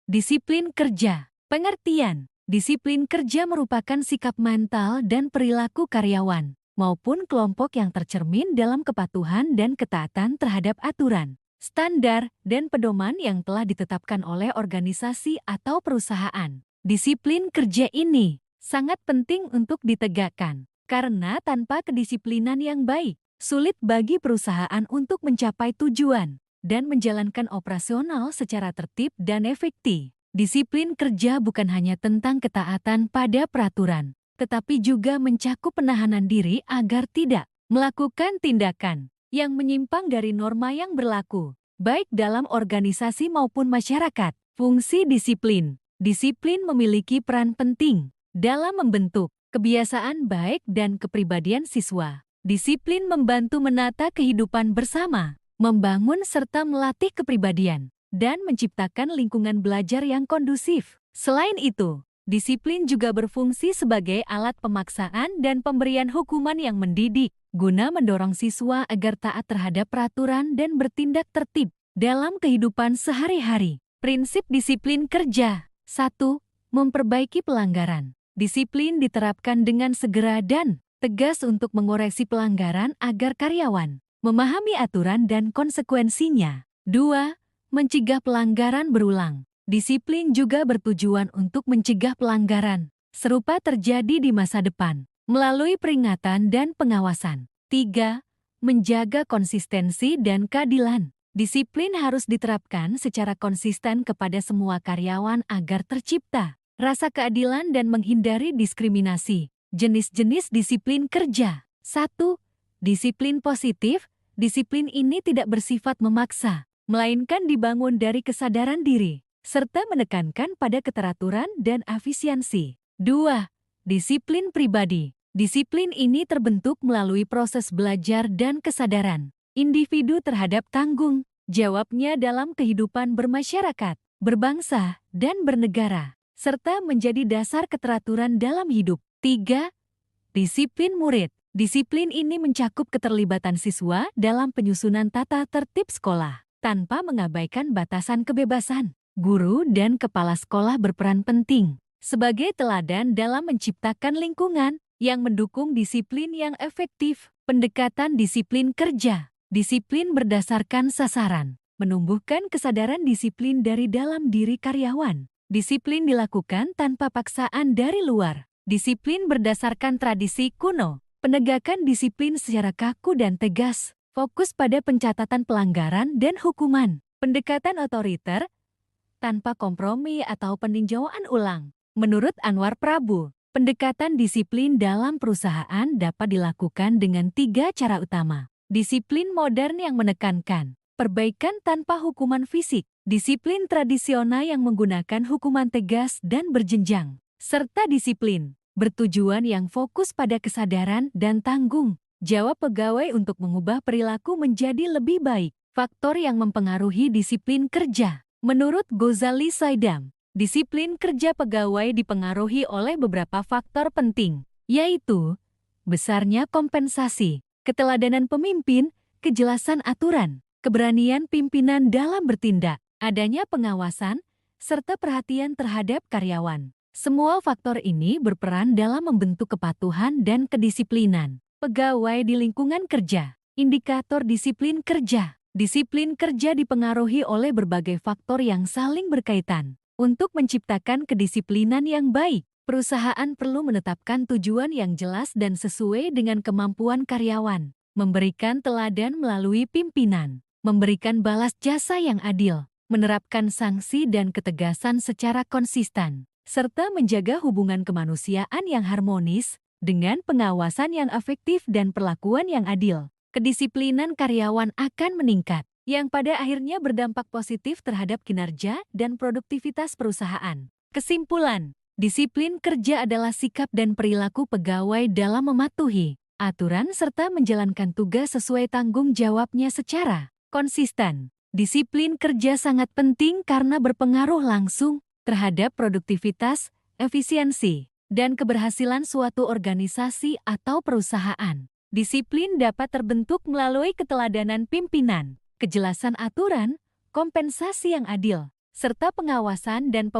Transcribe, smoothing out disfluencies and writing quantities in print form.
Disiplin kerja. Pengertian. Disiplin kerja merupakan sikap mental dan perilaku karyawan maupun kelompok yang tercermin dalam kepatuhan dan ketaatan terhadap aturan, standar, dan pedoman yang telah ditetapkan oleh organisasi atau perusahaan. Disiplin kerja ini sangat penting untuk ditegakkan, karena tanpa kedisiplinan yang baik, sulit bagi perusahaan untuk mencapai tujuan dan menjalankan operasional secara tertib dan efektif. Disiplin kerja bukan hanya tentang ketaatan pada peraturan, tetapi juga mencakup penahanan diri agar tidak melakukan tindakan yang menyimpang dari norma yang berlaku, baik dalam organisasi maupun masyarakat. Fungsi disiplin. Disiplin memiliki peran penting dalam membentuk kebiasaan baik dan kepribadian siswa. Disiplin membantu menata kehidupan bersama, membangun serta melatih kepribadian, dan menciptakan lingkungan belajar yang kondusif. Selain itu, disiplin juga berfungsi sebagai alat pemaksaan dan pemberian hukuman yang mendidik, guna mendorong siswa agar taat terhadap peraturan dan bertindak tertib dalam kehidupan sehari-hari. Prinsip disiplin kerja. 1. Memperbaiki pelanggaran. Disiplin diterapkan dengan segera dan tegas untuk mengoreksi pelanggaran agar karyawan memahami aturan dan konsekuensinya. 2. Mencegah pelanggaran berulang. Disiplin juga bertujuan untuk mencegah pelanggaran serupa terjadi di masa depan melalui peringatan dan pengawasan. 3. Menjaga konsistensi dan keadilan. Disiplin harus diterapkan secara konsisten kepada semua karyawan agar tercipta rasa keadilan dan menghindari diskriminasi. Jenis-jenis disiplin kerja. 1. Disiplin positif. Disiplin ini tidak bersifat memaksa, melainkan dibangun dari kesadaran diri, serta menekankan pada keteraturan dan efisiensi. 2. Disiplin pribadi. Disiplin ini terbentuk melalui proses belajar dan kesadaran individu terhadap tanggung jawabnya dalam kehidupan bermasyarakat, berbangsa, dan bernegara, serta menjadi dasar keteraturan dalam hidup. 3. Disiplin murid. Disiplin ini mencakup keterlibatan siswa dalam penyusunan tata tertib sekolah, tanpa mengabaikan batasan kebebasan. Guru dan kepala sekolah berperan penting sebagai teladan dalam menciptakan lingkungan yang mendukung disiplin yang efektif. Pendekatan disiplin kerja. Disiplin berdasarkan sasaran, menumbuhkan kesadaran disiplin dari dalam diri karyawan. Disiplin dilakukan tanpa paksaan dari luar. Disiplin berdasarkan tradisi kuno. Penegakan disiplin secara kaku dan tegas, fokus pada pencatatan pelanggaran dan hukuman. Pendekatan otoriter, tanpa kompromi atau peninjauan ulang. Menurut Anwar Prabu, pendekatan disiplin dalam perusahaan dapat dilakukan dengan 3 cara utama. Disiplin modern yang menekankan perbaikan tanpa hukuman fisik. Disiplin tradisional yang menggunakan hukuman tegas dan berjenjang. Serta disiplin bertujuan yang fokus pada kesadaran dan tanggung jawab pegawai untuk mengubah perilaku menjadi lebih baik. Faktor yang mempengaruhi disiplin kerja. Menurut Ghazali Saidam, disiplin kerja pegawai dipengaruhi oleh beberapa faktor penting, yaitu besarnya kompensasi, keteladanan pemimpin, kejelasan aturan, keberanian pimpinan dalam bertindak, adanya pengawasan, serta perhatian terhadap karyawan. Semua faktor ini berperan dalam membentuk kepatuhan dan kedisiplinan pegawai di lingkungan kerja. Indikator disiplin kerja. Disiplin kerja dipengaruhi oleh berbagai faktor yang saling berkaitan. Untuk menciptakan kedisiplinan yang baik, perusahaan perlu menetapkan tujuan yang jelas dan sesuai dengan kemampuan karyawan, memberikan teladan melalui pimpinan, memberikan balas jasa yang adil, menerapkan sanksi dan ketegasan secara konsisten, serta menjaga hubungan kemanusiaan yang harmonis dengan pengawasan yang efektif dan perlakuan yang adil. Kedisiplinan karyawan akan meningkat, yang pada akhirnya berdampak positif terhadap kinerja dan produktivitas perusahaan. Kesimpulan, disiplin kerja adalah sikap dan perilaku pegawai dalam mematuhi aturan serta menjalankan tugas sesuai tanggung jawabnya secara konsisten. Disiplin kerja sangat penting karena berpengaruh langsung terhadap produktivitas, efisiensi, dan keberhasilan suatu organisasi atau perusahaan. Disiplin dapat terbentuk melalui keteladanan pimpinan, kejelasan aturan, kompensasi yang adil, serta pengawasan dan